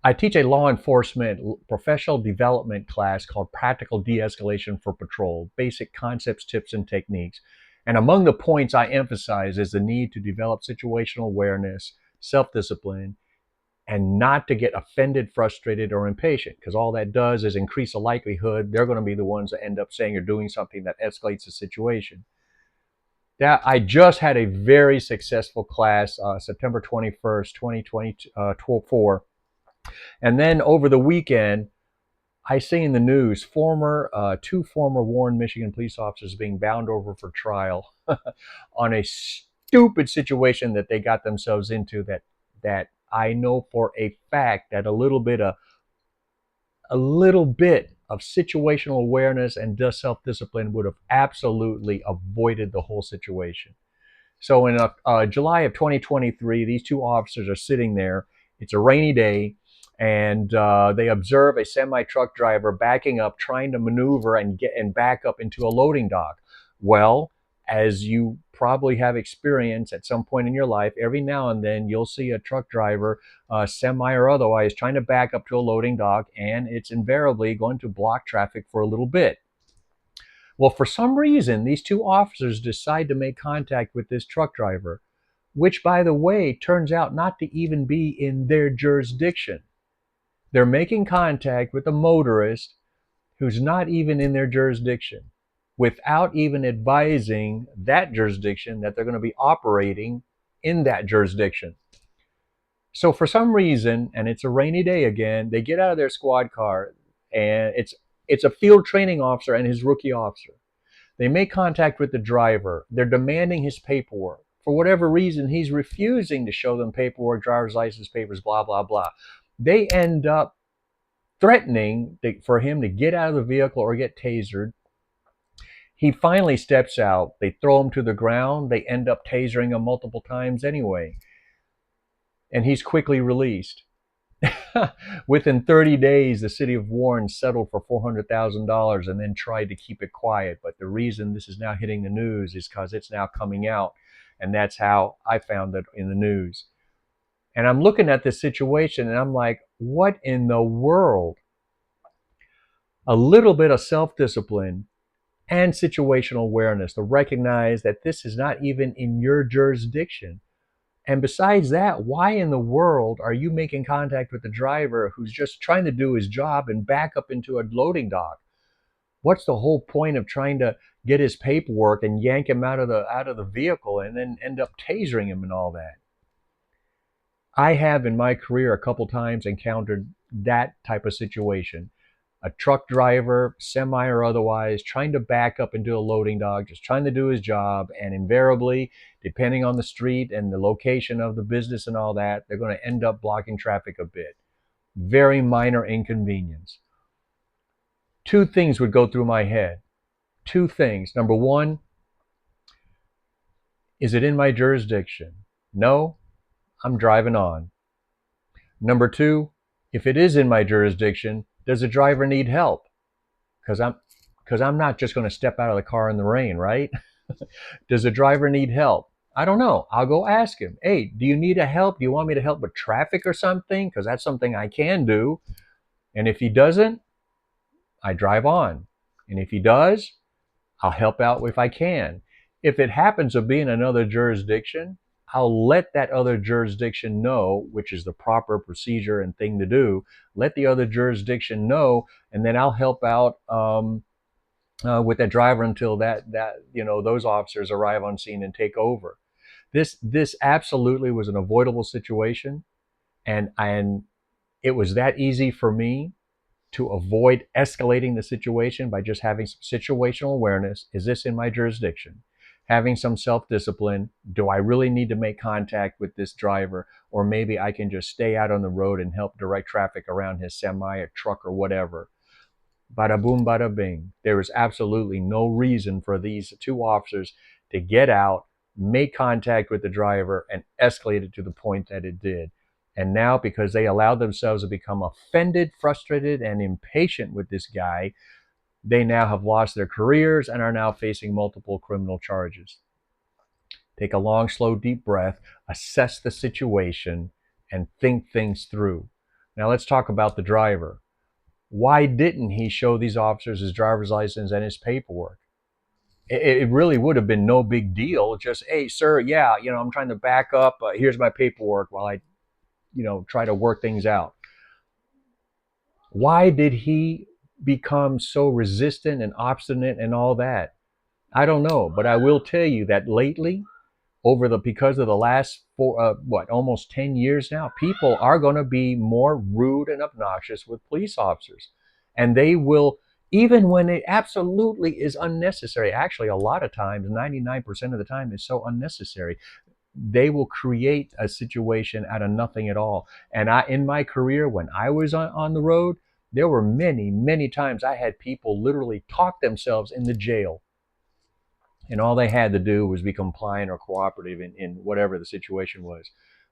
I teach a law enforcement professional development class called Practical De-escalation for Patrol, basic concepts, tips, and techniques. And among the points I emphasize is the need to develop situational awareness, self-discipline, and not to get offended, frustrated, or impatient, because all that does is increase the likelihood they're going to be the ones that end up saying or doing something that escalates the situation. That I just had a very successful class, September 21st, 2024. And then over the weekend, I see in the news two former Warren, Michigan police officers being bound over for trial on a stupid situation that they got themselves into. That I know for a fact that a little bit of situational awareness and self-discipline would have absolutely avoided the whole situation. So in July of 2023, these two officers are sitting there. It's a rainy day, and they observe a semi-truck driver backing up, trying to maneuver and back up into a loading dock. Well, as you probably have experienced at some point in your life, every now and then you'll see a truck driver, semi or otherwise, trying to back up to a loading dock, and it's invariably going to block traffic for a little bit. Well, for some reason, these two officers decide to make contact with this truck driver, which, by the way, turns out not to even be in their jurisdiction. They're making contact with a motorist who's not even in their jurisdiction, without even advising that jurisdiction that they're going to be operating in that jurisdiction. So for some reason, and it's a rainy day again, they get out of their squad car, and it's a field training officer and his rookie officer. They make contact with the driver. They're demanding his paperwork. For whatever reason, he's refusing to show them paperwork, driver's license papers, blah, blah, blah. They end up threatening for him to get out of the vehicle or get tasered. He finally steps out. They throw him to the ground. They end up tasering him multiple times anyway. And he's quickly released. Within 30 days, the city of Warren settled for $400,000 and then tried to keep it quiet. But the reason this is now hitting the news is because it's now coming out. And that's how I found it in the news. And I'm looking at this situation and I'm like, what in the world? A little bit of self-discipline and situational awareness to recognize that this is not even in your jurisdiction. And besides that, why in the world are you making contact with the driver who's just trying to do his job and back up into a loading dock? What's the whole point of trying to get his paperwork and yank him out of the vehicle and then end up tasering him and all that? I have in my career a couple times encountered that type of situation. A truck driver, semi or otherwise, trying to back up into a loading dock, just trying to do his job, and invariably, depending on the street and the location of the business and all that, they're going to end up blocking traffic a bit. Very minor inconvenience. Two things would go through my head. Two things. Number one, is it in my jurisdiction? No, I'm driving on. Number two, if it is in my jurisdiction, does the driver need help? Because I'm not just going to step out of the car in the rain, right? Does the driver need help? I don't know. I'll go ask him. Hey, do you need a help? Do you want me to help with traffic or something? Because that's something I can do. And if he doesn't, I drive on. And if he does, I'll help out if I can. If it happens to be in another jurisdiction, I'll let that other jurisdiction know, which is the proper procedure and thing to do. Let the other jurisdiction know, and then I'll help out with that driver until those officers arrive on scene and take over. This absolutely was an avoidable situation, and it was that easy for me to avoid escalating the situation by just having some situational awareness. Is this in my jurisdiction? Having some self-discipline. Do I really need to make contact with this driver? Or maybe I can just stay out on the road and help direct traffic around his semi or truck or whatever. Bada boom, bada bing. There is absolutely no reason for these two officers to get out, make contact with the driver, and escalate it to the point that it did. And now, because they allowed themselves to become offended, frustrated, and impatient with this guy, they now have lost their careers and are now facing multiple criminal charges. Take a long, slow, deep breath, assess the situation, and think things through. Now let's talk about the driver. Why didn't he show these officers his driver's license and his paperwork? It really would have been no big deal. Just, hey, sir, yeah, I'm trying to back up. Here's my paperwork while I, try to work things out. Why did he become so resistant and obstinate and all that? I don't know, but I will tell you that lately, because of the last almost 10 years now, people are going to be more rude and obnoxious with police officers, and they will, even when it absolutely is unnecessary. Actually, a lot of times, 99% of the time, is so unnecessary. They will create a situation out of nothing at all. And in my career, when I was on the road, there were many times I had people literally talk themselves in the jail, and all they had to do was be compliant or cooperative in whatever the situation was.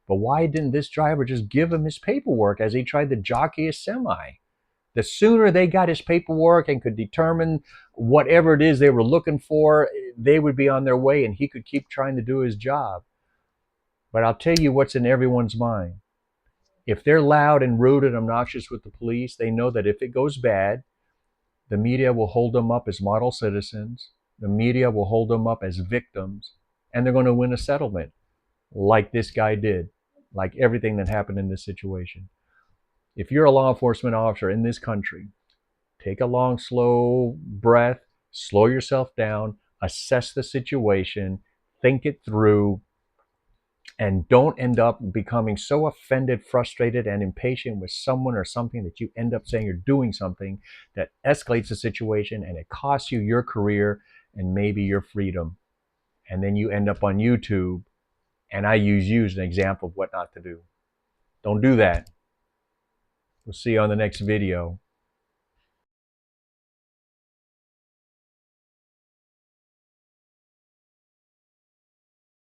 But why didn't this driver just give him his paperwork as he tried to jockey a semi? The sooner they got his paperwork and could determine whatever it is they were looking for, they would be on their way and he could keep trying to do his job. But I'll tell you what's in everyone's mind. If they're loud and rude and obnoxious with the police, they know that if it goes bad, the media will hold them up as model citizens. The media will hold them up as victims, and they're going to win a settlement like this guy did, like everything that happened in this situation. If you're a law enforcement officer in this country, take a long, slow breath, slow yourself down, assess the situation, think it through, and don't end up becoming so offended, frustrated, and impatient with someone or something that you end up saying you're doing something that escalates the situation and it costs you your career and maybe your freedom. And then you end up on YouTube, and I use you as an example of what not to do. Don't do that. We'll see you on the next video.